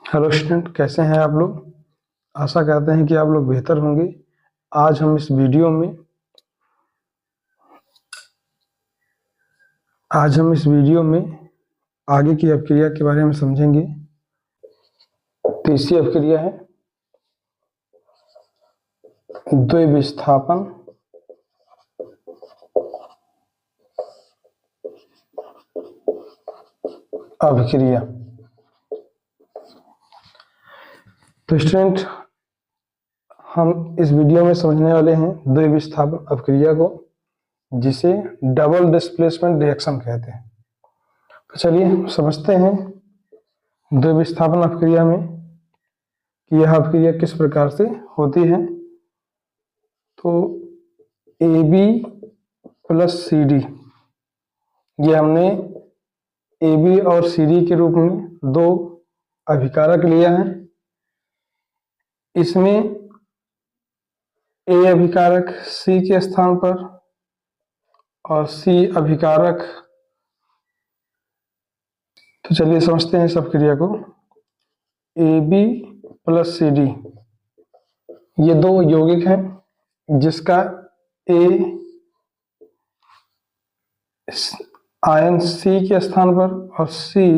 Hello student, कैसे हैं आप लोग। आशा करते हैं कि आप लोग बेहतर होंगे। आज हम इस वीडियो में आगे की अपक्रिया के बारे में समझेंगे। तीसरी अपक्रिया है द्विविस्थापन अभिक्रिया। तो स्टूडेंट, हम इस वीडियो में समझने वाले हैं द्विविस्थापन अपक्रिया को, जिसे डबल डिस्प्लेसमेंट रिएक्शन कहते हैं। तो चलिए समझते हैं द्विविस्थापन अपक्रिया में कि यह अपक्रिया किस प्रकार से होती है। तो AB प्लस CD, ये हमने AB और CD के रूप में दो अभिकारक लिया है। इसमें A अभिकारक C के स्थान पर और C अभिकारक, तो चलिए समझते हैं इस अपक्रिया को। AB प्लस CD, ये दो यौगिक हैं जिसका A आयन C के स्थान पर और C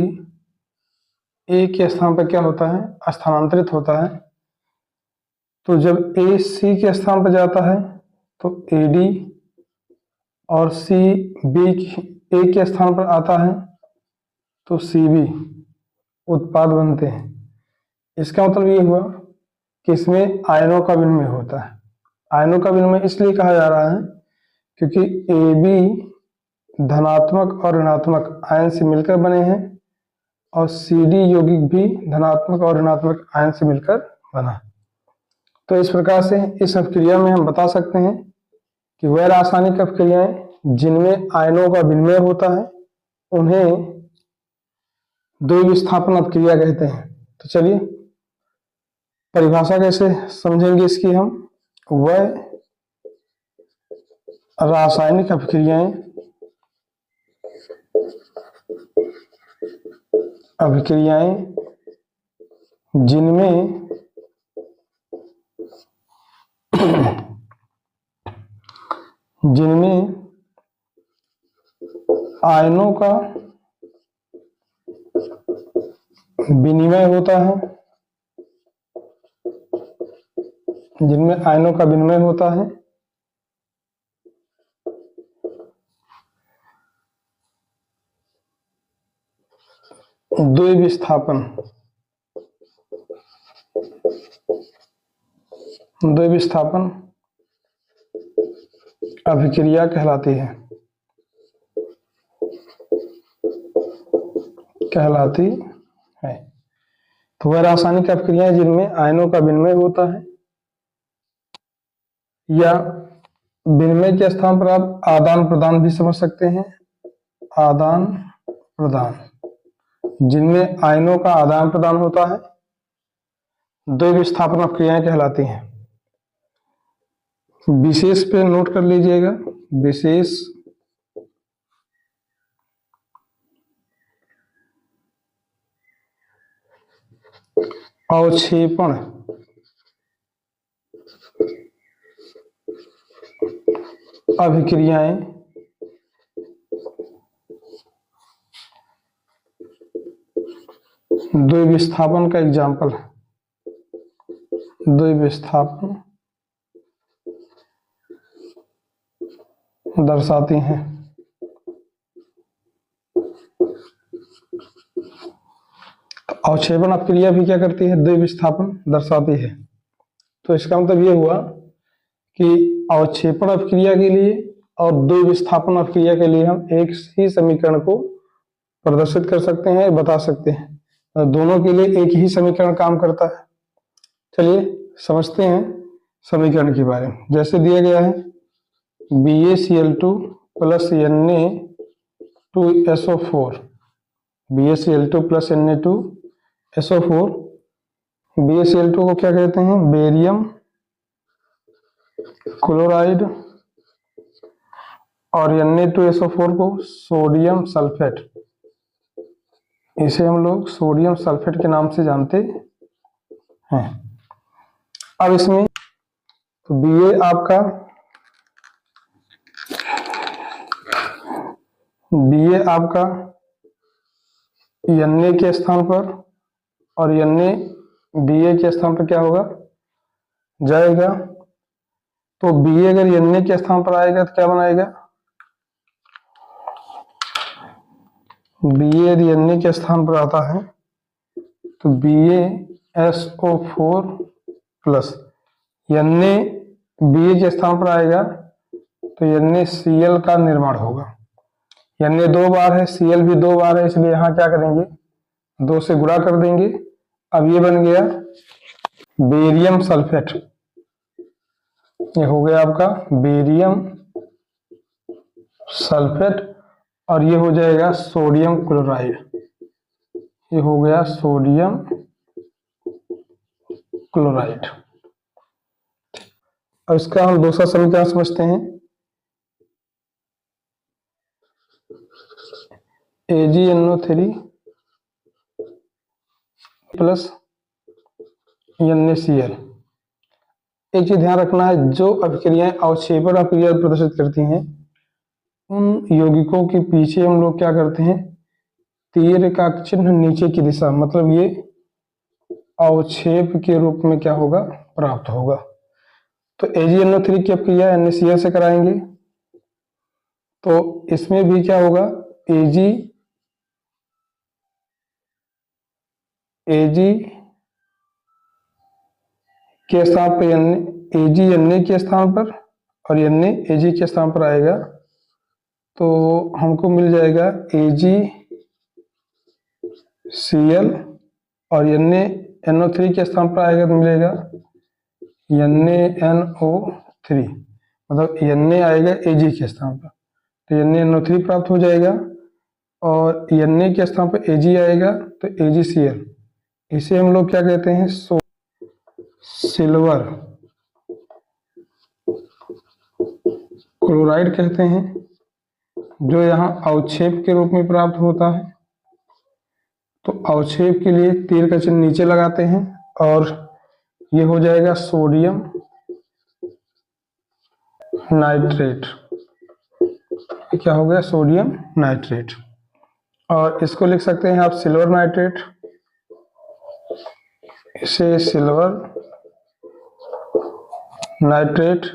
A के स्थान पर क्या होता है, स्थानांतरित होता है। तो जब A C के स्थान पर जाता है तो AD और C B A के स्थान पर आता है तो CB उत्पाद बनते हैं। इसका मतलब ये हुआ कि इसमें आयनों का विनिमय होता है। आयनों का विनिमय इसलिए कहा जा रहा है क्योंकि AB धनात्मक और ऋणात्मक आयन से मिलकर बने हैं और CD यौगिक भी धनात्मक और ऋणात्मक आयन से मिलकर बना। तो इस प्रकार से इस अपक्रिया में हम बता सकते हैं कि वह रासायनिक अपक्रियाएं जिनमें आयनों का विनिमय होता है उन्हें द्विविस्थापन अपक्रिया कहते हैं। तो चलिए परिभाषा कैसे समझेंगे इसकी हम। वह रासायनिक अपक्रियाएं जिनमें आयनों का विनिमय होता है, द्विविस्थापन अभिक्रिया कहलाती है। तो वह रासायनिक अपक्रियाएं जिनमें आयनों का विनिमय होता है, या विनिमय के स्थान पर आप आदान प्रदान भी समझ सकते हैं। आदान प्रदान, जिनमें आयनों का आदान प्रदान होता है, द्विविस्थापन अपक्रियाएं कहलाती हैं। विशेष पे नोट कर लीजिएगा, विशेष अवक्षेपण अभिक्रियाएं द्विविस्थापन का एग्जाम्पल है। द्विविस्थापन दर्शाती हैं। अवक्षेपण अपक्रिया भी क्या करती है, द्विविस्थापन दर्शाती है। तो इसका मतलब ये हुआ कि अवक्षेपण अपक्रिया के लिए और द्विविस्थापन अपक्रिया के लिए हम एक ही समीकरण को प्रदर्शित कर सकते हैं, बता सकते हैं। दोनों के लिए एक ही समीकरण काम करता है। चलिए समझते हैं समीकरण के बारे में। जैसे दिया गया है BaCl2 plus Na2SO4, BaCl2 plus Na2SO4। BaCl2 को क्या कहते हैं, बेरियम क्लोराइड, और Na2SO4 को सोडियम सल्फेट। इसे हम लोग सोडियम सल्फेट के नाम से जानते हैं। अब इसमें तो Ba आपका Na के स्थान पर और Na Ba के स्थान पर क्या होगा, जाएगा। तो Ba अगर Na के स्थान पर आएगा तो क्या बनाएगा, Ba यदि Na के स्थान पर आता है तो BaSO4 प्लस Na Ba के स्थान पर आएगा तो NaCl का निर्माण होगा। Na 2 बार है, Cl भी 2 बार है, इसलिए यहाँ क्या करेंगे, 2 से गुणा कर देंगे। अब ये बन गया बेरियम सल्फेट, ये हो गया आपका बेरियम सल्फेट, और ये हो जाएगा सोडियम क्लोराइड, ये हो गया सोडियम क्लोराइड। अब इसका हम दूसरा समीकरण समझते हैं। AgNO3 plus NaCl। एक चीज ध्यान रखना है, जो अभिक्रियाएं अवक्षेपण अभिक्रिया प्रदर्शित करती हैं उन यौगिकों के पीछे हम लोग क्या करते हैं, तीर का चिन्ह नीचे की दिशा, मतलब ये अवक्षेप के रूप में क्या होगा, प्राप्त होगा। तो AgNO3 की अभिक्रिया NaCl से कराएंगे तो इसमें भी क्या होगा, Ag के स्थान पर Ag Na के स्थान पर और Na Ag के स्थान पर आएगा तो हमको मिल जाएगा AgCl, और NaNO3 के स्थान पर आएगा तो मिलेगा NaNO3, मतलब Na आएगा Ag के स्थान पर तो NaNO3 प्राप्त हो जाएगा, और Na के स्थान पर Ag आएगा तो AgCl। इसे हम लोग क्या कहते हैं, सिल्वर क्लोराइड कहते हैं, जो यहाँ अवक्षेप के रूप में प्राप्त होता है। तो अवक्षेप के लिए तीर का चिन्ह नीचे लगाते हैं और ये हो जाएगा सोडियम नाइट्रेट, क्या हो गया, सोडियम नाइट्रेट। और इसको लिख सकते हैं आप सिल्वर नाइट्रेट, इसे सिल्वर नाइट्रेट,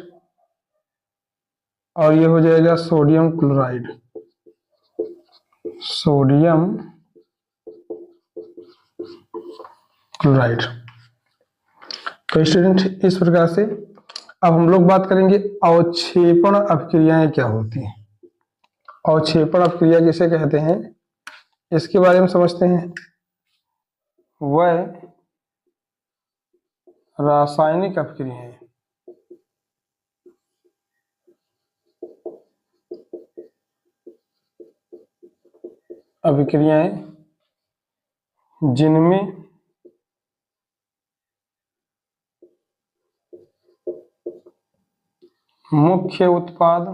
और ये हो जाएगा सोडियम क्लोराइड, सोडियम क्लोराइड। तो स्टूडेंट इस प्रकार से अब हम लोग बात करेंगे अवक्षेपण अभिक्रियाएं क्या होती हैं। अवक्षेपण अभिक्रिया किसे कहते हैं, इसके बारे में समझते हैं। वह रासायनिक अभिक्रियाएं जिनमें मुख्य उत्पाद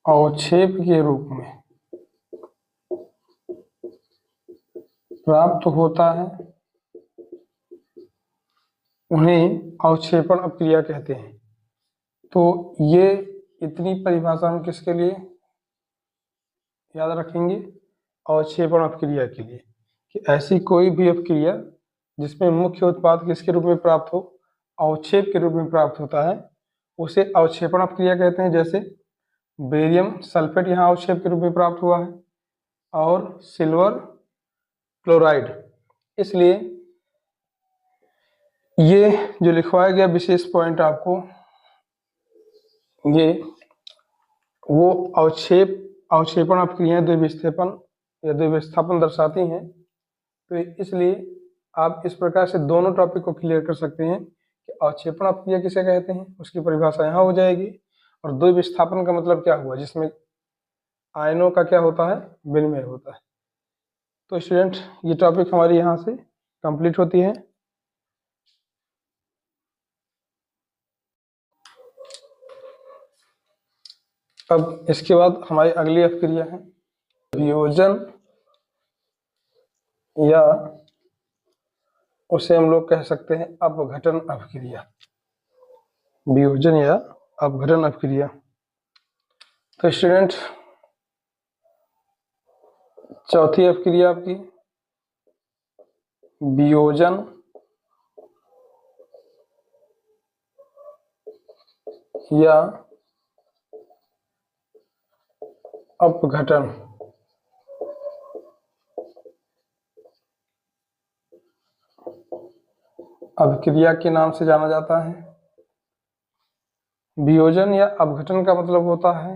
अवक्षेप के रूप में प्राप्त होता है, उन्हें अवक्षेपण अभिक्रिया कहते हैं। तो ये इतनी परिभाषा हम किसके लिए याद रखेंगे, अवक्षेपण अभिक्रिया के लिए, कि ऐसी कोई भी अभिक्रिया जिसमें मुख्य उत्पाद किसके रूप में प्राप्त हो, अवक्षेप के रूप में प्राप्त होता है, उसे अवक्षेपण अभिक्रिया कहते हैं। जैसे बेरियम सल्फेट यहाँ अवक्षेप के रूप में प्राप्त हुआ है, और सिल्वर क्लोराइड। इसलिए ये जो लिखवाया गया विशेष पॉइंट आपको, ये वो अवक्षेपण अभिक्रियाएं द्विविस्थापन या द्विविस्थापन दर्शाती हैं। तो इसलिए आप इस प्रकार से दोनों टॉपिक को क्लियर कर सकते हैं कि अवक्षेपण अभिक्रिया किसे कहते हैं, उसकी परिभाषा यहाँ हो जाएगी, और द्विविस्थापन का मतलब क्या हुआ, जिसमें आयनों का क्या होता है, विनिमय होता है। तो स्टूडेंट ये टॉपिक हमारी यहाँ से कंप्लीट होती है। अब इसके बाद हमारी अगली अपक्रिया है वियोजन, या उसे हम लोग कह सकते हैं अपघटन अपक्रिया। वियोजन या अपघटन अपक्रिया। तो स्टूडेंट, चौथी अपक्रिया आपकी वियोजन या अपघटन अपक्रिया के नाम से जाना जाता है। वियोजन या अपघटन का मतलब होता है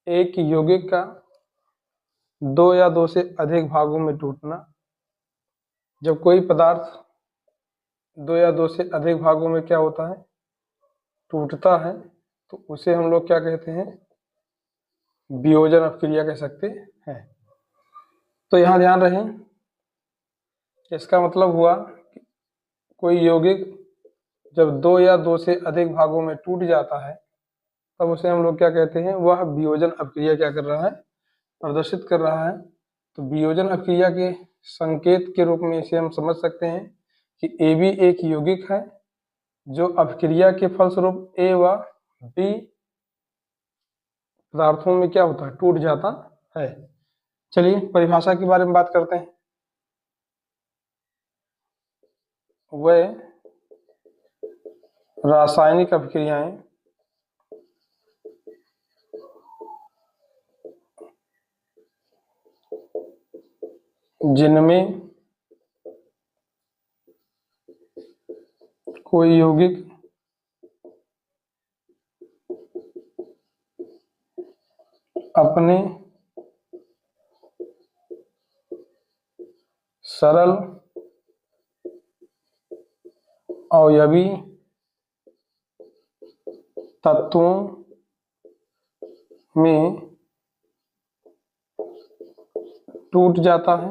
एक यौगिक का दो या दो से अधिक भागों में टूटना। जब कोई पदार्थ दो या दो से अधिक भागों में क्या होता है, टूटता है, तो उसे हम लोग क्या कहते हैं, वियोजन अपक्रिया कह सकते हैं। तो यहाँ ध्यान रहे, इसका मतलब हुआ कि कोई यौगिक जब दो या दो से अधिक भागों में टूट जाता है तब उसे हम लोग क्या कहते हैं, वह वियोजन अपक्रिया क्या कर रहा है, प्रदर्शित कर रहा है। तो वियोजन अपक्रिया के संकेत के रूप में इसे हम समझ सकते हैं कि ए भी एक यौगिक है जो अपक्रिया के फलस्वरूप ए व बी पदार्थों में क्या होता है, टूट जाता है। चलिए परिभाषा के बारे में बात करते हैं। वह रासायनिक अपक्रियाएं जिनमें कोई यौगिक अपने सरल अवयवी तत्वों में टूट जाता है,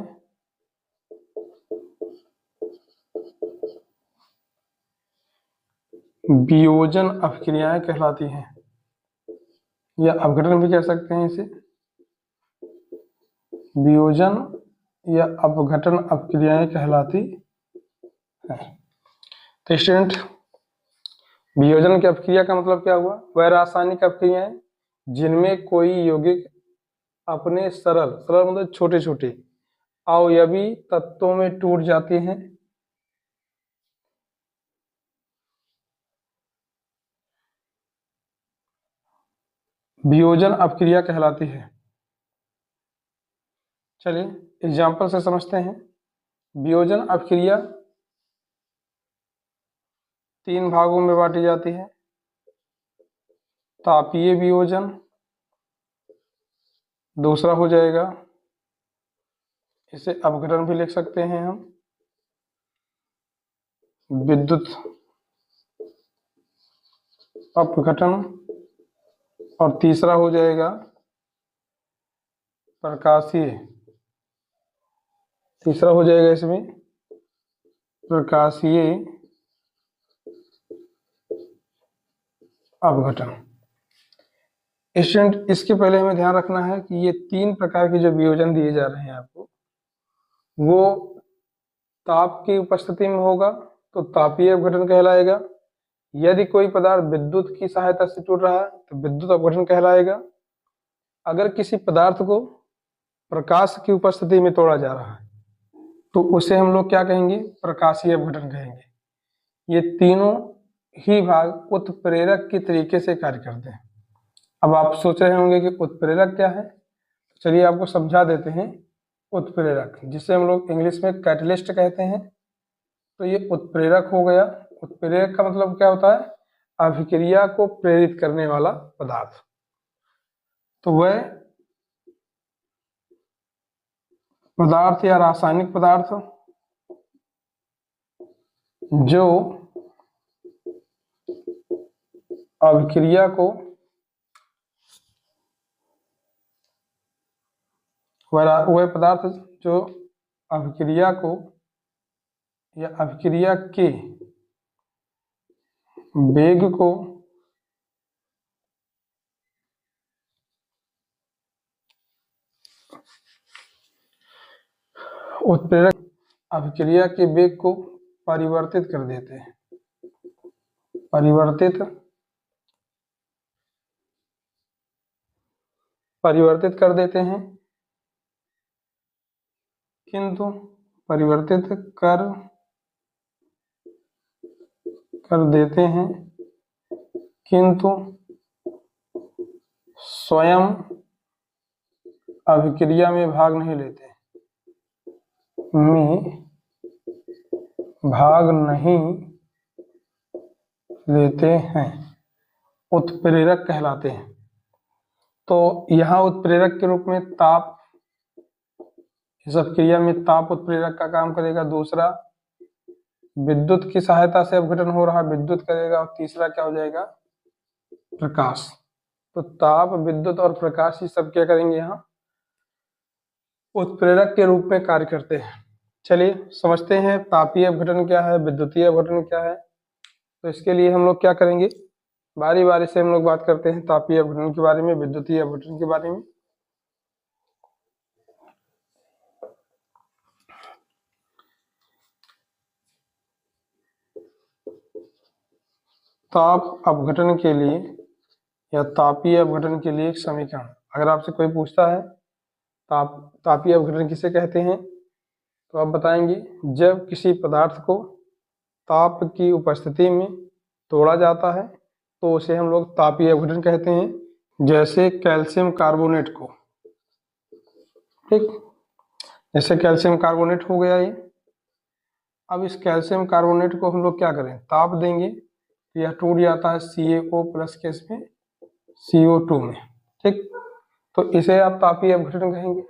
वियोजन अपक्रियाएं कहलाती हैं, या अपघटन भी कह सकते हैं इसे। वियोजन या अपघटन अपक्रियाएं कहलाती है। तो स्टूडेंट, वियोजन की अपक्रिया का मतलब क्या हुआ, वह रासायनिक अपक्रियाएं जिनमें कोई यौगिक अपने सरल सरल मतलब छोटे छोटे अवयवी तत्वों में टूट जाते हैं, वियोजन अपक्रिया कहलाती है। चलिए एग्जाम्पल से समझते हैं। वियोजन अपक्रिया तीन भागों में बांटी जाती है। तापीय वियोजन, दूसरा हो जाएगा, इसे अपघटन भी लिख सकते हैं हम, विद्युत अपघटन, और तीसरा हो जाएगा प्रकाशीय। तीसरा हो जाएगा इसमें प्रकाशीय अपघटन। स्टूडेंट, इसके पहले हमें ध्यान रखना है कि ये तीन प्रकार के जो वियोजन दिए जा रहे हैं आपको, वो ताप की उपस्थिति में होगा तो तापीय अपघटन कहलाएगा। यदि कोई पदार्थ विद्युत की सहायता से टूट रहा है तो विद्युत अपघटन कहलाएगा। अगर किसी पदार्थ को प्रकाश की उपस्थिति में तोड़ा जा रहा है तो उसे हम लोग क्या कहेंगे, प्रकाशीय अपघटन कहेंगे। ये तीनों ही भाग उत्प्रेरक के तरीके से कार्य करते हैं। अब आप सोच रहे होंगे कि उत्प्रेरक क्या है, चलिए आपको समझा देते हैं। उत्प्रेरक, जिसे हम लोग इंग्लिश में कैटलिस्ट कहते हैं, तो ये उत्प्रेरक हो गया। उत्प्रेरक का मतलब क्या होता है, अभिक्रिया को प्रेरित करने वाला पदार्थ। तो वह पदार्थ या रासायनिक पदार्थ जो अभिक्रिया को वह पदार्थ जो अभिक्रिया को या अभिक्रिया के वेग को उत्प्रेरक अभिक्रिया के वेग को परिवर्तित कर देते हैं, परिवर्तित कर देते हैं, किंतु परिवर्तित कर देते हैं किंतु स्वयं अभिक्रिया में भाग नहीं लेते हैं, उत्प्रेरक कहलाते हैं। तो यहाँ उत्प्रेरक के रूप में ताप, इस अभिक्रिया में ताप उत्प्रेरक का काम करेगा। दूसरा, विद्युत की सहायता से अपघटन हो रहा, विद्युत करेगा। और तीसरा क्या हो जाएगा, प्रकाश। तो ताप, विद्युत और प्रकाश ये सब क्या करेंगे, यहाँ उत्प्रेरक के रूप में कार्य करते हैं। चलिए समझते हैं तापीय अपघटन क्या है, विद्युतीय अपघटन क्या है। तो इसके लिए हम लोग क्या करेंगे, बारी बारी से हम लोग बात करते हैं तापीय अपघटन के बारे में, विद्युतीय अपघटन के बारे में। ताप अपघटन के लिए या तापीय अपघटन के लिए एक समीकरण, अगर आपसे कोई पूछता है तापीय अपघटन किसे कहते हैं, तो आप बताएंगे जब किसी पदार्थ को ताप की उपस्थिति में तोड़ा जाता है तो उसे हम लोग तापीय अपघटन कहते हैं। जैसे कैल्शियम कार्बोनेट को, ठीक, जैसे कैल्शियम कार्बोनेट हो गया ये। अब इस कैल्शियम कार्बोनेट को हम लोग क्या करें, ताप देंगे, यह टूट जाता है CaO प्लस के इसमें CO2 में, ठीक। तो इसे आप तापीय अपघटन कहेंगे।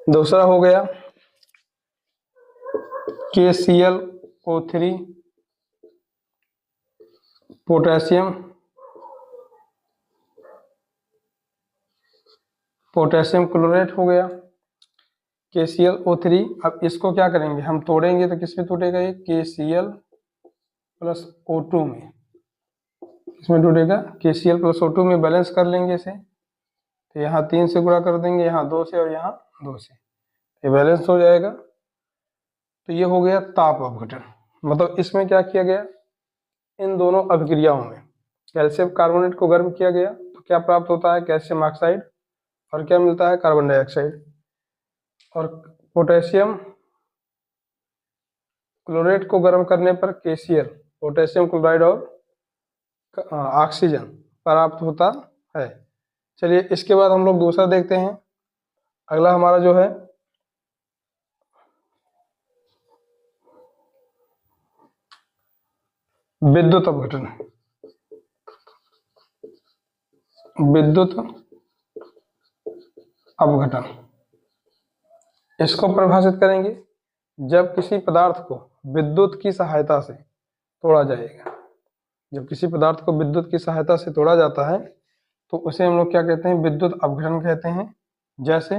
दूसरा हो गया KClO3 पोटेशियम क्लोरेट हो गया KClO3। अब इसको क्या करेंगे, हम तोड़ेंगे तो किसमें टूटेगा, ये KCl प्लस O2 में, इसमें टूटेगा KCl प्लस O2 में। बैलेंस कर लेंगे इसे, तो यहाँ 3 से गुणा कर देंगे, यहाँ 2 से और यहाँ 2 से, ये बैलेंस हो जाएगा। तो ये हो गया ताप अपघटन। मतलब इसमें क्या किया गया, इन दोनों अभिक्रियाओं में कैल्शियम कार्बोनेट को गर्म किया गया तो क्या प्राप्त होता है, कैल्शियम ऑक्साइड, और क्या मिलता है, कार्बन डाइऑक्साइड। और पोटेशियम क्लोरेट को गर्म करने पर KCl, पोटेशियम क्लोराइड और ऑक्सीजन प्राप्त होता है। चलिए इसके बाद हम लोग दूसरा देखते हैं। अगला हमारा जो है विद्युत अपघटन। विद्युत अपघटन इसको परिभाषित करेंगे, जब किसी पदार्थ को विद्युत की सहायता से तोड़ा जाएगा, जब किसी पदार्थ को विद्युत की सहायता से तोड़ा जाता है तो उसे हम लोग क्या कहते हैं, विद्युत अपघटन कहते हैं। जैसे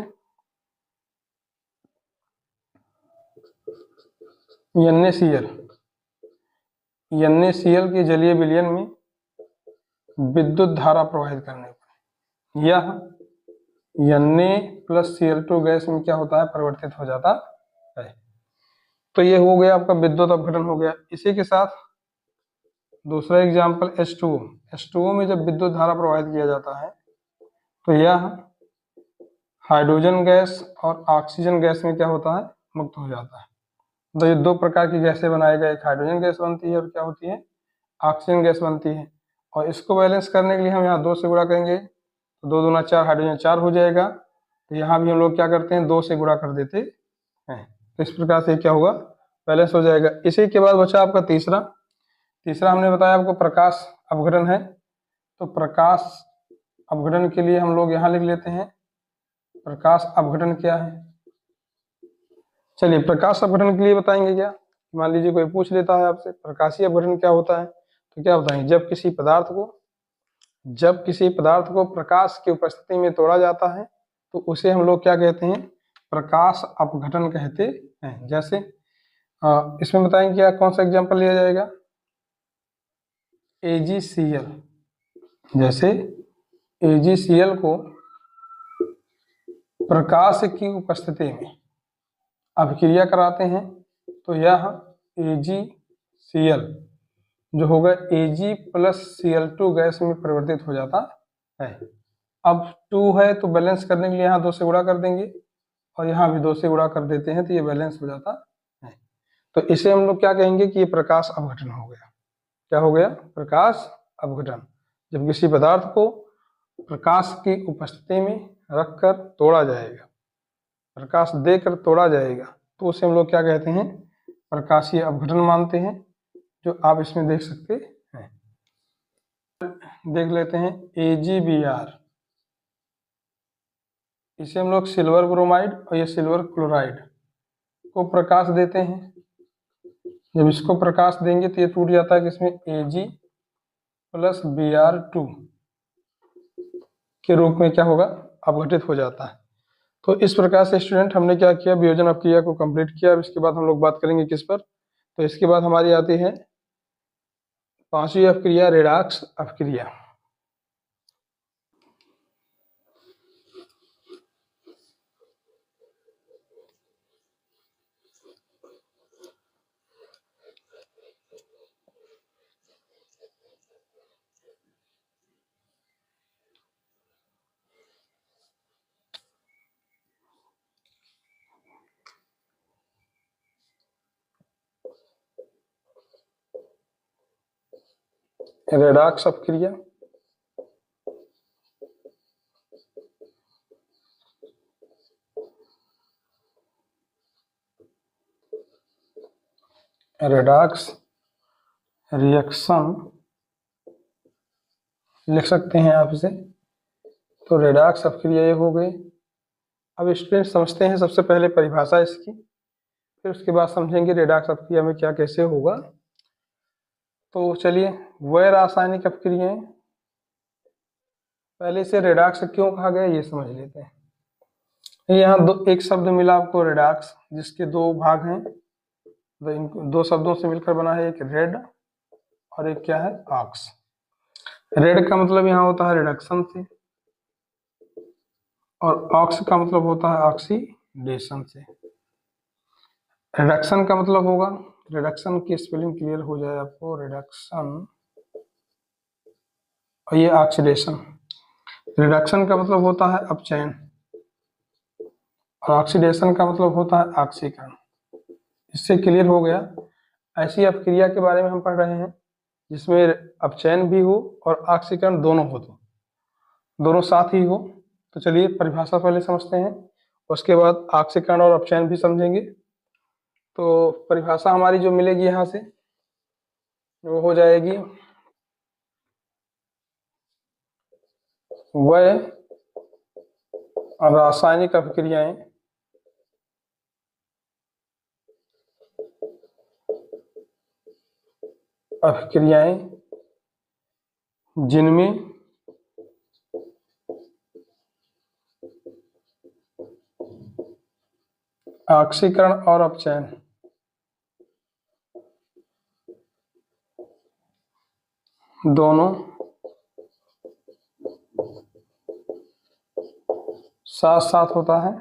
NaCl के जलीय विलयन में विद्युत धारा प्रवाहित करने पर यह Na प्लस Cl2 गैस में क्या होता है, परिवर्तित हो जाता है। तो ये हो गया आपका विद्युत अपघटन हो गया। इसी के साथ दूसरा एग्जाम्पल H2O में जब विद्युत धारा प्रवाहित किया जाता है तो यह हाइड्रोजन गैस और ऑक्सीजन गैस में क्या होता है, मुक्त हो जाता है। तो ये दो प्रकार की गैसें बनाए गए, एक हाइड्रोजन गैस बनती है और क्या होती है, ऑक्सीजन गैस बनती है। और इसको बैलेंस करने के लिए हम यहाँ 2 से गुणा करेंगे तो 2 दूना 4, हाइड्रोजन 4 हो जाएगा। तो यहाँ भी हम लोग क्या करते हैं, 2 से गुणा कर देते हैं। तो इस प्रकार से क्या होगा, बैलेंस हो जाएगा। इसी के बाद बचा आपका तीसरा हमने बताया आपको प्रकाश अपघटन है। तो प्रकाश अपघटन के लिए हम लोग यहाँ लिख लेते हैं, प्रकाश अपघटन क्या है। चलिए प्रकाश अपघटन के लिए बताएंगे क्या, मान लीजिए कोई पूछ लेता है आपसे प्रकाशीय अपघटन क्या होता है, तो क्या बताएंगे, जब किसी पदार्थ को प्रकाश की उपस्थिति में तोड़ा जाता है तो उसे हम लोग क्या कहते हैं, प्रकाश अपघटन कहते हैं। जैसे इसमें बताएंगे क्या, कौन सा एग्जांपल लिया जाएगा, AgCl। जैसे AgCl को प्रकाश की उपस्थिति में अभिक्रिया कराते हैं तो यह AgCl जो होगा Ag प्लस Cl2 गैस में परिवर्तित हो जाता है। अब 2 है तो बैलेंस करने के लिए यहाँ 2 से गुणा कर देंगे और यहाँ भी 2 से गुणा कर देते हैं तो ये बैलेंस हो जाता है। तो इसे हम लोग क्या कहेंगे कि ये प्रकाश अपघटन हो गया। क्या हो गया? प्रकाश अपघटन। जब किसी पदार्थ को प्रकाश की उपस्थिति में रखकर तोड़ा जाएगा, प्रकाश देकर तोड़ा जाएगा, तो उसे हम लोग क्या कहते हैं? प्रकाशीय अपघटन मानते हैं, जो आप इसमें देख सकते हैं। देख लेते हैं AgBr, इसे हम लोग सिल्वर ब्रोमाइड और ये सिल्वर क्लोराइड को प्रकाश देते हैं। जब इसको प्रकाश देंगे तो ये टूट जाता है किसमें? Ag प्लस Br2 के रूप में क्या होगा? अपघटित हो जाता है। तो इस प्रकार से स्टूडेंट हमने क्या किया? वियोजन अपक्रिया को कंप्लीट किया। अब इसके बाद हम लोग बात करेंगे किस पर? तो इसके बाद हमारी आती है 5वीं अपक्रिया, रेडॉक्स अपक्रिया। रेडॉक्स अपक्रिया रेडॉक्स रिएक्शन लिख सकते हैं आप इसे। तो रेडॉक्स अपक्रिया ये हो गई। अब स्टूडेंट समझते हैं सबसे पहले परिभाषा इसकी, फिर उसके बाद समझेंगे रेडॉक्स अपक्रिया में क्या कैसे होगा। तो चलिए, वह रासायनिक अपक्रियाएं, पहले से रेडॉक्स क्यों कहा गया ये समझ लेते हैं। यहाँ एक शब्द मिला आपको रेडॉक्स, जिसके 2 भाग हैं। इन 2 शब्दों से मिलकर बना है, एक रेड और एक क्या है? ऑक्स। रेड का मतलब यहाँ होता है रिडक्शन से, और ऑक्स का मतलब होता है ऑक्सीडेशन से। रिडक्शन का मतलब होगा, रिडक्शन की स्पेलिंग क्लियर हो जाए आपको, रिडक्शन, और ये ऑक्सीडेशन। रिडक्शन का मतलब होता है अपचयन और ऑक्सीडेशन का मतलब होता है ऑक्सीकरण। इससे क्लियर हो गया। ऐसी अपक्रिया के बारे में हम पढ़ रहे हैं जिसमें अपचयन भी हो और ऑक्सीकरण दोनों हो, तो दोनों साथ ही हो। तो चलिए परिभाषा पहले समझते हैं, उसके बाद ऑक्सीकरण और अपचयन भी समझेंगे। तो परिभाषा हमारी जो मिलेगी यहाँ से वो हो जाएगी, वह रासायनिक अपक्रियाएं जिनमें ऑक्सीकरण और अपचयन दोनों साथ साथ होता है।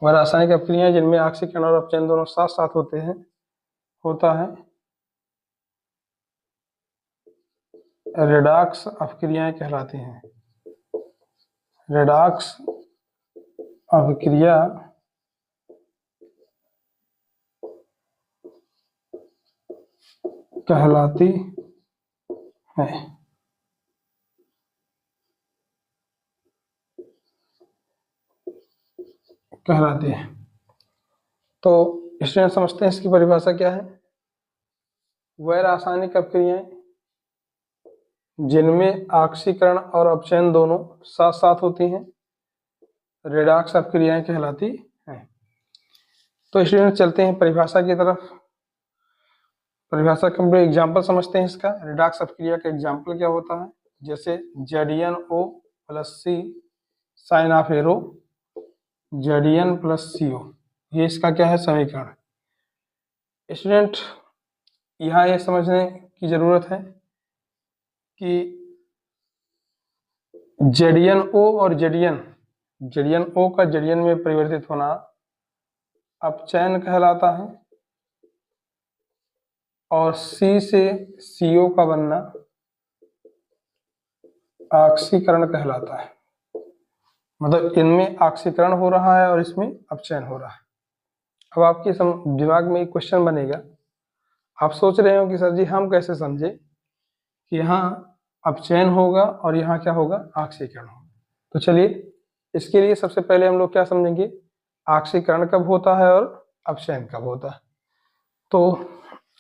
वह रासायनिक अपक्रियाएं जिनमें ऑक्सीकरण और अपचयन दोनों साथ साथ होते हैं, होता है रेडॉक्स अपक्रियाएं कहलाती हैं। रेडॉक्स अपक्रिया कहलाती है। कहलाती है। तो स्टूडेंट समझते हैं इसकी परिभाषा क्या है। वह रासायनिक अपक्रियाएं जिनमें ऑक्सीकरण और अपचयन दोनों साथ साथ होती हैं, रेडॉक्स अपक्रियाएं कहलाती हैं। तो स्टूडेंट चलते हैं परिभाषा की तरफ। परिभाषा का हम एग्जाम्पल समझते हैं इसका। रेडॉक्स अपक्रिया का एग्जाम्पल क्या होता है? जैसे ZnO plus C sign of arrow Zn plus CO, ये इसका क्या है? समीकरण। स्टूडेंट यहाँ ये समझने की जरूरत है कि ZnO और Zn जड़ियन O का जड़ियन में परिवर्तित होना अपचयन कहलाता है, और C से CO का बनना ऑक्सीकरण कहलाता है। मतलब इनमें ऑक्सीकरण हो रहा है और इसमें अपचयन हो रहा है। अब आपके दिमाग में एक क्वेश्चन बनेगा, आप सोच रहे हो कि सर जी हम कैसे समझे कि यहाँ अपचयन होगा और यहाँ क्या होगा, ऑक्सीकरण होगा। तो चलिए इसके लिए सबसे पहले हम लोग क्या समझेंगे, ऑक्सीकरण कब होता है और अपचयन कब होता है। तो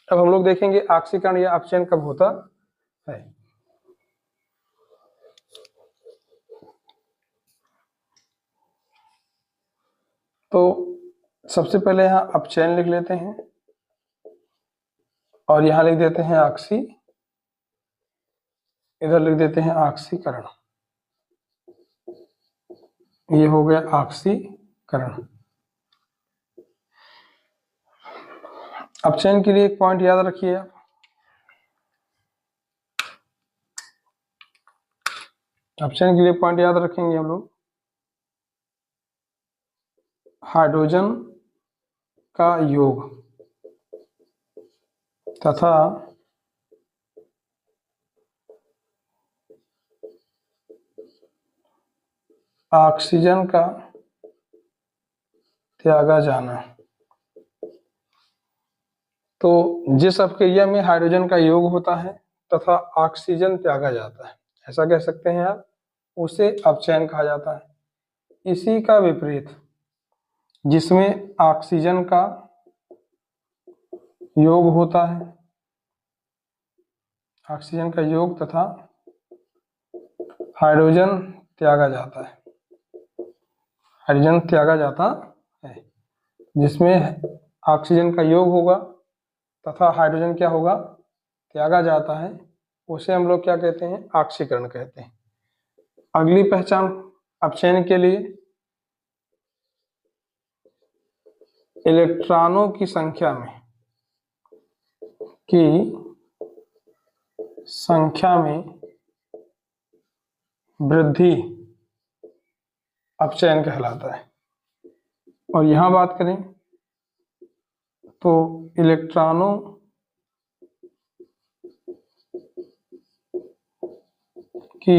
अब हम लोग देखेंगे ऑक्सीकरण या अपचयन कब होता है। तो सबसे पहले यहाँ अपचयन लिख लेते हैं और यहाँ लिख देते हैं ऑक्सी, इधर लिख देते हैं ऑक्सीकरण। ये हो गया ऑक्सीकरण। अपचयन के लिए एक पॉइंट याद रखिए आप, अपचयन के लिए पॉइंट याद रखेंगे हम लोग, हाइड्रोजन का योग तथा ऑक्सीजन का त्यागा जाना। तो जिस अपक्रिया में हाइड्रोजन का योग होता है तथा ऑक्सीजन त्यागा जाता है, ऐसा कह सकते हैं आप, उसे अपचयन कहा जाता है। इसी का विपरीत जिसमें ऑक्सीजन का योग होता है, ऑक्सीजन का योग तथा हाइड्रोजन त्यागा जाता है, हाइड्रोजन त्यागा जाता है, जिसमें ऑक्सीजन का योग होगा तथा हाइड्रोजन क्या होगा, त्यागा जाता है, उसे हम लोग क्या कहते हैं, ऑक्सीकरण कहते हैं। अगली पहचान अपचयन के लिए, इलेक्ट्रॉनों की संख्या में वृद्धि अपचयन कहलाता है। और यहां बात करें तो इलेक्ट्रॉनों की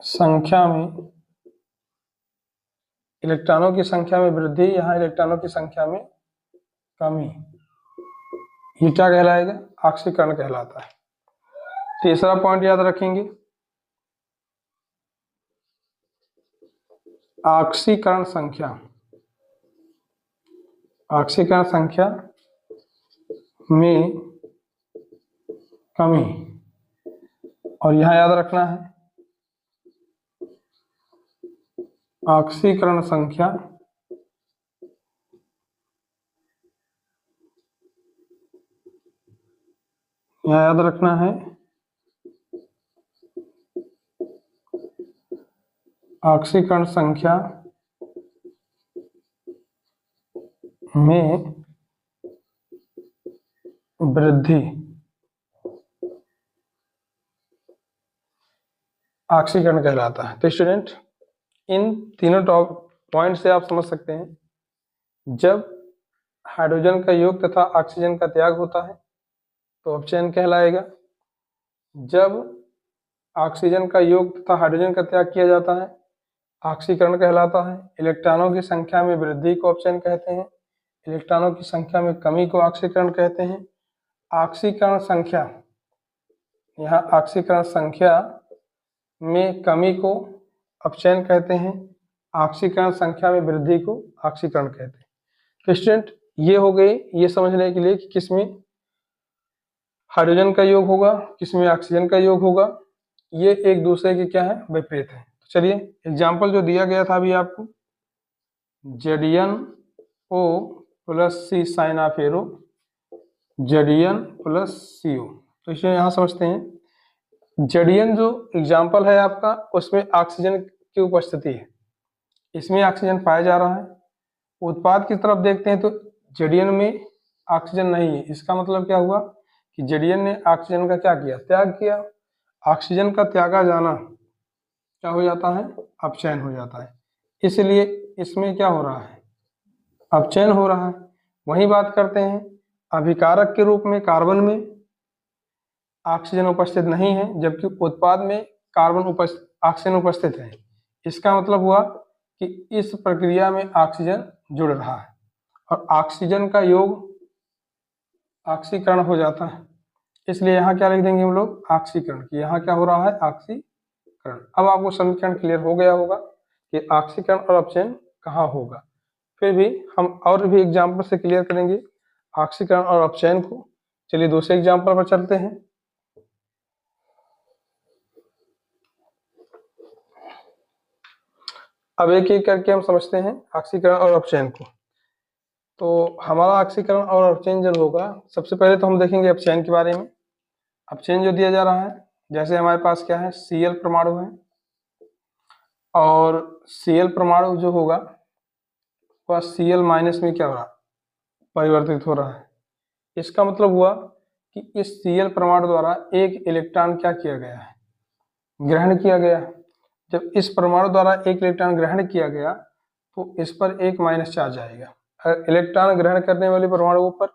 संख्या में वृद्धि, यहाँ इलेक्ट्रॉनों की संख्या में कमी, ये क्या कहलाएगा, ऑक्सीकरण कहलाता है। तीसरा पॉइंट याद रखेंगे, ऑक्सीकरण संख्या में कमी, और यहां याद रखना है ऑक्सीकरण संख्या यहाँ याद रखना है ऑक्सीकरण संख्या में वृद्धि ऑक्सीकरण कहलाता है। तो स्टूडेंट इन तीनों पॉइंट से आप समझ सकते हैं, जब हाइड्रोजन का योग तथा ऑक्सीजन का त्याग होता है तो अपचयन कहलाएगा, जब ऑक्सीजन का योग तथा हाइड्रोजन का त्याग किया जाता है ऑक्सीकरण कहलाता है, इलेक्ट्रॉनों की संख्या में वृद्धि को अपचयन कहते हैं, इलेक्ट्रॉनों की संख्या में कमी को ऑक्सीकरण कहते हैं। ऑक्सीकरण संख्या, यहाँ ऑक्सीकरण संख्या में कमी को अपचयन कहते हैं, ऑक्सीकरण संख्या में वृद्धि को ऑक्सीकरण कहते हैं। तो स्टूडेंट ये हो गई ये समझने के लिए कि किसमें हाइड्रोजन का योग होगा, किसमें ऑक्सीजन का योग होगा, ये एक दूसरे के क्या है, विपरीत है। तो चलिए एग्जाम्पल जो दिया गया था अभी आपको, ZnO plus C sign of arrow, Zn plus CO। तो इसे यहाँ समझते हैं, Zn जो एग्जाम्पल है आपका उसमें ऑक्सीजन की उपस्थिति है, इसमें ऑक्सीजन पाया जा रहा है। उत्पाद की तरफ देखते हैं तो Zn में ऑक्सीजन नहीं है, इसका मतलब क्या हुआ कि Zn ने ऑक्सीजन का क्या किया, त्याग किया। ऑक्सीजन का त्यागा जाना क्या हो जाता है, अपचयन हो जाता है। इसलिए इसमें क्या हो रहा है, अपचयन हो रहा है। वही बात करते हैं, अभिकारक के रूप में कार्बन में ऑक्सीजन उपस्थित नहीं है, जबकि उत्पाद में ऑक्सीजन उपस्थित है। इसका मतलब हुआ कि इस प्रक्रिया में ऑक्सीजन जुड़ रहा है और ऑक्सीजन का योग ऑक्सीकरण हो जाता है। इसलिए यहाँ क्या लिख देंगे हम लोग, ऑक्सीकरण, कि यहाँ क्या हो रहा है, ऑक्सीकरण। अब आपको समीकरण क्लियर हो गया होगा कि ऑक्सीकरण और अपचयन कहाँ होगा। फिर भी हम और भी एग्जाम्पल से क्लियर करेंगे ऑक्सीकरण और अपचयन को। चलिए दूसरे एग्जाम्पल पर चलते हैं। अब एक एक करके हम समझते हैं ऑक्सीकरण और अपचयन को। तो हमारा ऑक्सीकरण और अपचयन जब होगा, सबसे पहले तो हम देखेंगे अपचयन के बारे में। अपचयन जो दिया जा रहा है, जैसे हमारे पास क्या है, Cl परमाणु है और Cl परमाणु जो होगा वह Cl माइनस में क्या हो रहा है, परिवर्तित हो रहा है। इसका मतलब हुआ कि इस Cl परमाणु द्वारा एक इलेक्ट्रॉन क्या किया गया है, ग्रहण किया गया। जब इस परमाणु द्वारा एक इलेक्ट्रॉन ग्रहण किया गया तो इस पर एक माइनस चार्ज आएगा। इलेक्ट्रॉन ग्रहण करने वाले परमाणुओं पर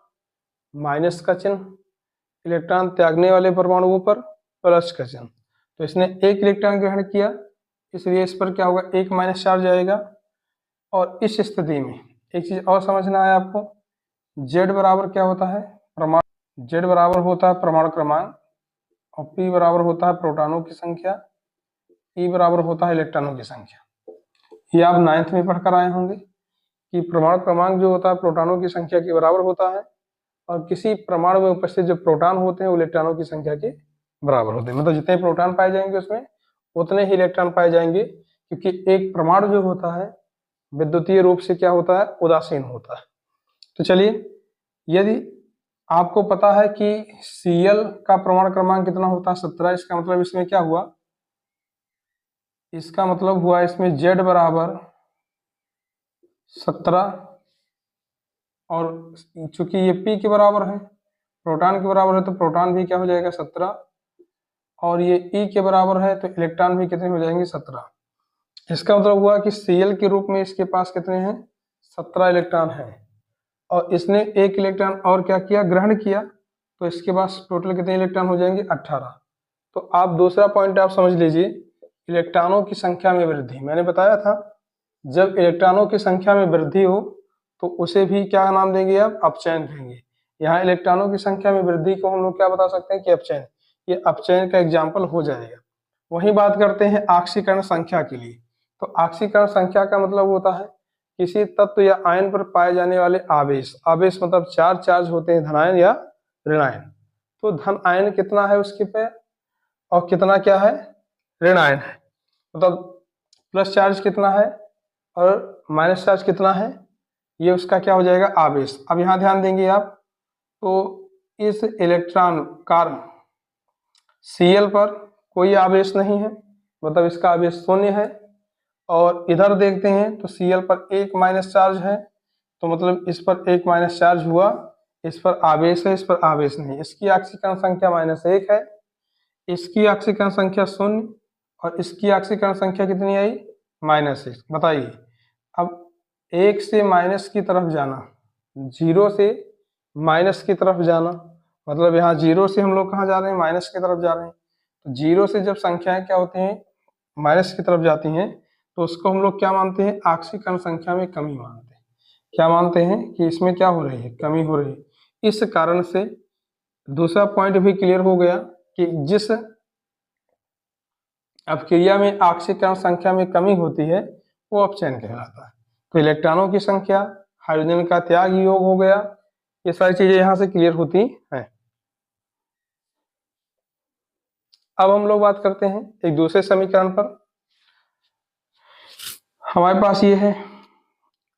माइनस का चिन्ह, इलेक्ट्रॉन त्यागने वाले परमाणुओं पर प्लस का चिन्ह। तो इसने एक इलेक्ट्रॉन ग्रहण किया, इसलिए इस पर क्या होगा, एक माइनस चार्ज आएगा। और इस स्थिति में एक चीज और समझना है आपको, Z बराबर क्या होता है, परमाणु, Z बराबर होता है परमाणु क्रमांक और P बराबर होता है प्रोटॉनों की संख्या, E बराबर होता है इलेक्ट्रॉनों की संख्या। ये आप 9th में पढ़कर आए होंगे कि परमाणु क्रमांक जो होता है प्रोटॉनों की संख्या के बराबर होता है और किसी परमाणु में उपस्थित जो प्रोटॉन होते हैं वो इलेक्ट्रॉनों की संख्या के बराबर होते हैं। मतलब जितने प्रोटॉन पाए जाएंगे उसमें उतने ही इलेक्ट्रॉन पाए जाएंगे, क्योंकि एक परमाणु जो होता है विद्युतीय रूप से क्या होता है, उदासीन होता है। तो चलिए, यदि आपको पता है कि Cl का परमाणु क्रमांक कितना होता है, 17, इसका मतलब इसमें क्या हुआ, इसका मतलब हुआ इसमें Z बराबर 17 और चूंकि ये P के बराबर है, प्रोटॉन के बराबर है, तो प्रोटॉन भी क्या हो जाएगा 17 और ये E के बराबर है तो इलेक्ट्रॉन भी कितने हो जाएंगे 17। इसका मतलब हुआ कि Cl के रूप में इसके पास कितने हैं, 17 इलेक्ट्रॉन हैं और इसने एक इलेक्ट्रॉन और क्या किया, ग्रहण किया, तो इसके पास टोटल कितने इलेक्ट्रॉन हो जाएंगे, 18। तो आप दूसरा पॉइंट आप समझ लीजिए, इलेक्ट्रॉनों की संख्या में वृद्धि। मैंने बताया था जब इलेक्ट्रॉनों की संख्या में वृद्धि हो तो उसे भी क्या नाम देंगे, आप अपचयन कहेंगे। यहाँ इलेक्ट्रॉनों की संख्या में वृद्धि को हम लोग क्या बता सकते हैं कि अपचयन, ये अपचयन का एग्जाम्पल हो जाएगा। वही बात करते हैं ऑक्सीकरण संख्या के लिए। तो ऑक्सीकरण संख्या का मतलब होता है किसी तत्व या आयन पर पाए जाने वाले आवेश। आवेश मतलब चार्ज होते हैं, धनायन या ऋणायन। तो धन आयन कितना है उसके पे और कितना क्या है, ऋण आयन है। मतलब प्लस चार्ज कितना है और माइनस चार्ज कितना है, ये उसका क्या हो जाएगा, आवेश। अब यहाँ ध्यान देंगे आप, तो इस इलेक्ट्रॉन कार्बन Cl पर कोई आवेश नहीं है, मतलब इसका आवेश शून्य है। और इधर देखते हैं तो Cl पर एक माइनस चार्ज है, तो मतलब इस पर एक माइनस चार्ज हुआ, इस पर आवेश है, इस पर आवेश नहीं। इसकी ऑक्सीकरण संख्या -1 है, इसकी ऑक्सीकरण संख्या 0 और इसकी ऑक्सीकरण संख्या कितनी आई, -1। बताइए, अब 1 से माइनस की तरफ जाना, 0 से माइनस की तरफ जाना, मतलब यहाँ 0 से हम लोग कहाँ जा रहे हैं, माइनस की तरफ जा रहे हैं। तो 0 से जब संख्याएं क्या होती हैं, माइनस की तरफ जाती हैं, तो उसको हम लोग क्या मानते हैं, ऑक्सीकरण संख्या में कमी मानते हैं। क्या मानते हैं कि इसमें क्या हो रही है, कमी हो रही है। इस कारण से दूसरा पॉइंट भी क्लियर हो गया कि जिस अपक्रिया में ऑक्सीकरण संख्या में कमी होती है वो अपचयन कहलाता है। तो इलेक्ट्रॉनों की संख्या, हाइड्रोजन का त्याग योग हो गया, ये सारी चीजें यहां से क्लियर होती हैं। अब हम लोग बात करते हैं एक दूसरे समीकरण पर। हमारे पास ये है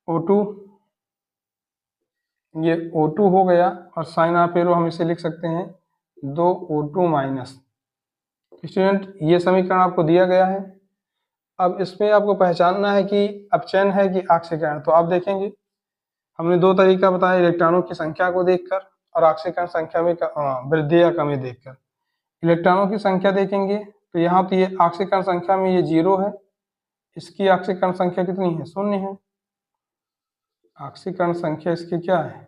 O2, ये O2 हो गया और साइन ऑफ एरो हम इसे लिख सकते हैं 2O2 माइनस। स्टूडेंट, ये समीकरण आपको दिया गया है। अब इसमें आपको पहचानना है कि अपचयन है कि ऑक्सीकरण। तो आप देखेंगे हमने दो तरीका बताया, इलेक्ट्रॉनों की संख्या को देखकर और ऑक्सीकरण संख्या में वृद्धि या कमी देखकर। इलेक्ट्रॉनों की संख्या देखेंगे तो तो यहाँ तो ये ऑक्सीकरण संख्या में ये 0 है, इसकी ऑक्सीकरण संख्या कितनी है, 0 है। ऑक्सीकरण संख्या इसकी क्या है,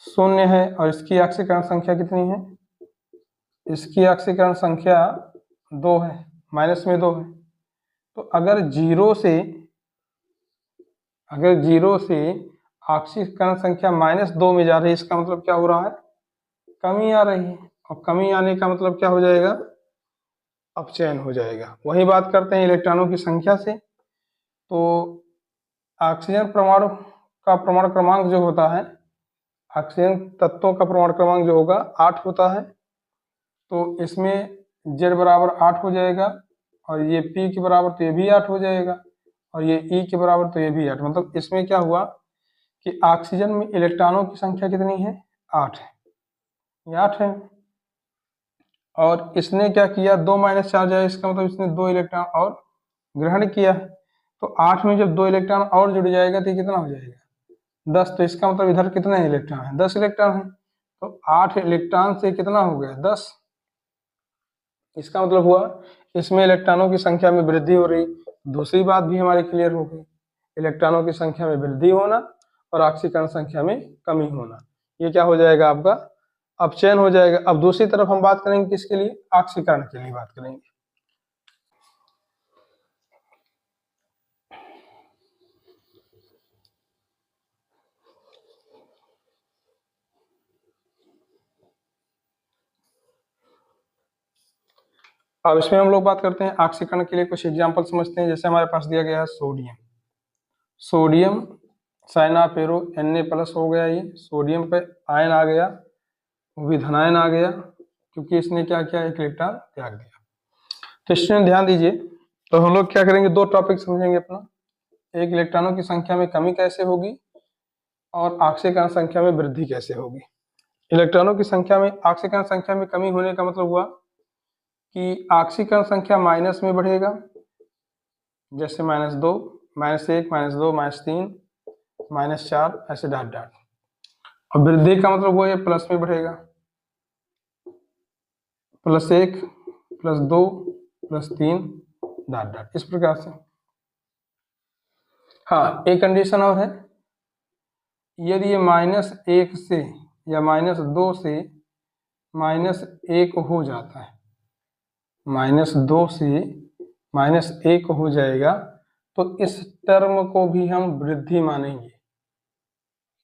0 है, और इसकी ऑक्सीकरण संख्या कितनी है, इसकी ऑक्सीकरण संख्या 2 है, माइनस में 2 है। तो अगर जीरो से ऑक्सीकरण संख्या -2 में जा रही है, इसका मतलब क्या हो रहा है, कमी आ रही है, और कमी आने का मतलब क्या हो जाएगा, अपचयन हो जाएगा। वही बात करते हैं इलेक्ट्रॉनों की संख्या से। तो ऑक्सीजन परमाणु का परमाणु क्रमांक जो होता है, ऑक्सीजन तत्वों का परमाणु क्रमांक जो होगा 8 होता है। तो इसमें Z बराबर 8 हो जाएगा, और ये P के बराबर तो ये भी 8 हो जाएगा, और ये E के बराबर तो ये भी 8। मतलब इसमें क्या हुआ कि ऑक्सीजन में इलेक्ट्रॉनों की संख्या कितनी है, 8 है, ये 8 है। और इसने क्या किया, 2 - चार्ज है, इसका मतलब इसने 2 इलेक्ट्रॉन और ग्रहण किया है। तो 8 में जब 2 इलेक्ट्रॉन और जुड़ जाएगा तो कितना हो जाएगा, 10। तो इसका मतलब इधर कितने इलेक्ट्रॉन है, 10 इलेक्ट्रॉन है। तो 8 इलेक्ट्रॉन से कितना हो गया, 10। इसका मतलब हुआ इसमें इलेक्ट्रॉनों की संख्या में वृद्धि हो रही। दूसरी बात भी हमारी क्लियर हो गई, इलेक्ट्रॉनों की संख्या में वृद्धि होना और ऑक्सीकरण संख्या में कमी होना, ये क्या हो जाएगा, आपका अपचयन हो जाएगा। अब दूसरी तरफ हम बात करेंगे किसके लिए, ऑक्सीकरण के लिए बात करेंगे। अब इसमें हम लोग बात करते हैं ऑक्सीकरण के लिए कुछ एग्जांपल समझते हैं। जैसे हमारे पास दिया गया है सोडियम साइनापेरो Na+ हो गया, ये सोडियम पे आयन आ गया, वो भी धनायन आ गया, क्योंकि इसने क्या किया, एक इलेक्ट्रॉन त्याग दिया। तो इसमें ध्यान दीजिए, तो हम लोग क्या करेंगे, 2 टॉपिक समझेंगे अपना। एक, इलेक्ट्रॉनों की संख्या में कमी कैसे होगी, और ऑक्सीकरण संख्या में वृद्धि कैसे होगी। इलेक्ट्रॉनों की संख्या में, ऑक्सीकरण संख्या में कमी होने का मतलब हुआ कि ऑक्सीकरण संख्या माइनस में बढ़ेगा, जैसे -2, -1, -2, -3, -4, ऐसे डॉट डॉट। और वृद्धि का मतलब वो ये प्लस में बढ़ेगा, +1, +2, +3, डॉट डॉट, इस प्रकार से। हाँ, एक कंडीशन और है, यदि ये -1 से या -2 से -1 हो जाता है, -2 से -1 हो जाएगा, तो इस टर्म को भी हम वृद्धि मानेंगे,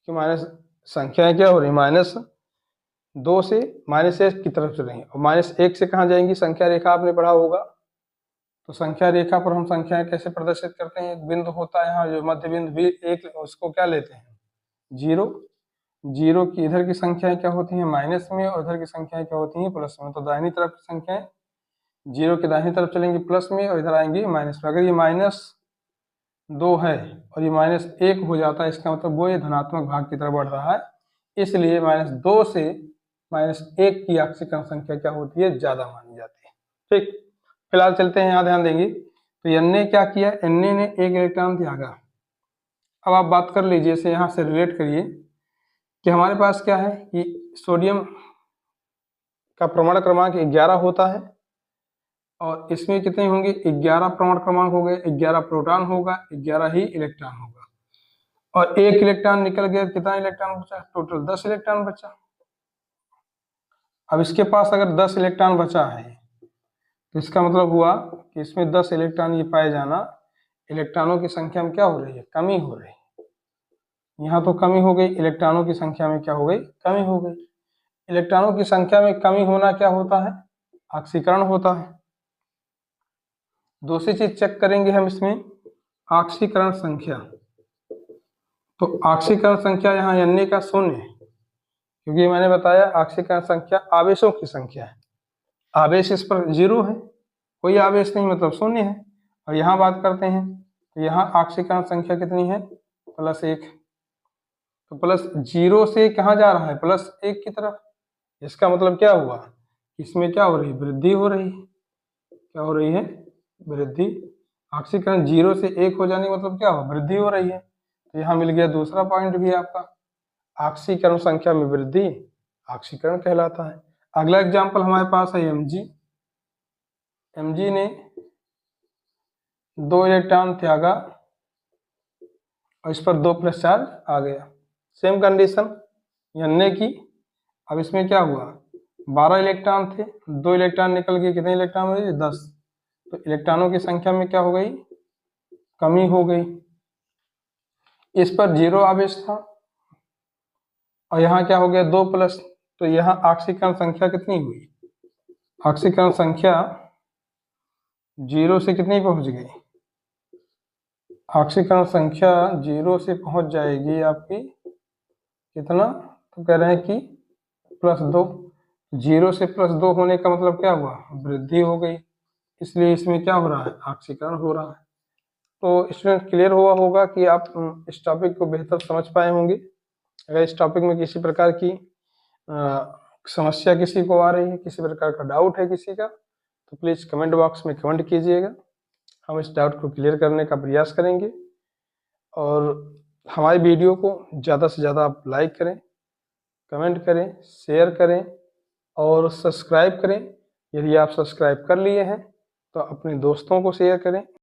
कि माइनस संख्याएं क्या हो रही, -2 से -1 की तरफ चलेंगे, और -1 से कहाँ जाएंगी, संख्या रेखा आपने पढ़ा होगा। तो संख्या रेखा पर हम संख्याएं कैसे प्रदर्शित करते हैं, एक बिंदु होता है यहाँ, जो मध्य बिंदु भी एक, उसको क्या लेते हैं, 0। 0 की इधर की संख्याएं क्या होती हैं, माइनस में, और इधर की संख्याएं क्या होती हैं, प्लस में। तो दाहिनी तरफ की संख्याएं 0 की दाहिनी तरफ चलेंगी प्लस में, और इधर आएंगी माइनस में। अगर ये -2 है और ये -1 हो जाता है, इसका मतलब वो ये धनात्मक भाग की तरफ बढ़ रहा है, इसलिए -2 से -1 की ऑक्सीकरण संख्या क्या होती है, ज्यादा मानी जाती है। ठीक, फिलहाल चलते हैं, यहाँ ध्यान देंगे। तो एन ने क्या किया, एन ने 1 इलेक्ट्रॉन त्यागा। अब आप बात कर लीजिए, इसे यहाँ से रिलेट करिए कि हमारे पास क्या है कि सोडियम का परमाणु क्रमांक 11 होता है, और इसमें कितने होंगे, 11 परमाणु क्रमांक हो गए, 11 प्रोटॉन होगा, 11 ही इलेक्ट्रॉन होगा, और 1 इलेक्ट्रॉन निकल गया, कितना इलेक्ट्रॉन बचा, टोटल 10 इलेक्ट्रॉन बचा। अब इसके पास अगर 10 इलेक्ट्रॉन बचा है, तो इसका मतलब हुआ कि इसमें 10 इलेक्ट्रॉन ये पाए जाना, इलेक्ट्रॉनों की संख्या में क्या हो रही है, कमी हो रही है। यहाँ तो कमी हो गई, इलेक्ट्रॉनों की संख्या में क्या हो गई, कमी हो गई। इलेक्ट्रॉनों की संख्या में कमी होना क्या होता है, ऑक्सीकरण होता है। दूसरी चीज चेक करेंगे हम इसमें, ऑक्सीकरण संख्या। तो ऑक्सीकरण संख्या यहाँ Na का 0 है, क्योंकि मैंने बताया ऑक्सीकरण संख्या आवेशों की संख्या है, आवेश इस पर 0 है, कोई आवेश नहीं, मतलब 0 है। और यहाँ बात करते हैं, तो यहाँ ऑक्सीकरण संख्या कितनी है, +1। तो +0 से कहाँ जा रहा है, +1 की तरफ। इसका मतलब क्या हुआ, इसमें क्या हो रही है, वृद्धि हो रही है। क्या हो रही है, वृद्धि। ऑक्सीकरण 0 से 1 हो जाने का मतलब क्या हुआ, वृद्धि हो रही है। तो यहाँ मिल गया दूसरा पॉइंट भी आपका, ऑक्सीकरण संख्या में वृद्धि ऑक्सीकरण कहलाता है। अगला एग्जाम्पल हमारे पास है Mg। Mg ने 2 इलेक्ट्रॉन त्यागा और इस पर 2 प्लस चार्ज आ गया। सेम कंडीशन यानी कि अब इसमें क्या हुआ, 12 इलेक्ट्रॉन थे, 2 इलेक्ट्रॉन निकल गए, कितने इलेक्ट्रॉन हो गए, 10। तो इलेक्ट्रॉनों की संख्या में क्या हो गई, कमी हो गई। इस पर 0 आवेश था और यहाँ क्या हो गया, 2 प्लस, तो यहाँ ऑक्सीकरण संख्या कितनी हुई, ऑक्सीकरण संख्या 0 से कितनी पहुंच गई, ऑक्सीकरण संख्या 0 से पहुंच जाएगी आपकी कितना, तो कह रहे हैं कि +2। 0 से +2 होने का मतलब क्या हुआ, वृद्धि हो गई, इसलिए इसमें क्या हो रहा है, ऑक्सीकरण हो रहा है। तो स्टूडेंट क्लियर हुआ होगा कि आप इस टॉपिक को बेहतर समझ पाए होंगे। अगर इस टॉपिक में किसी प्रकार की समस्या किसी को आ रही है, किसी प्रकार का डाउट है किसी का, तो प्लीज़ कमेंट बॉक्स में कमेंट कीजिएगा, हम इस डाउट को क्लियर करने का प्रयास करेंगे। और हमारी वीडियो को ज़्यादा से ज़्यादा आप लाइक करें, कमेंट करें, शेयर करें और सब्सक्राइब करें। यदि आप सब्सक्राइब कर लिए हैं तो अपने दोस्तों को शेयर करें।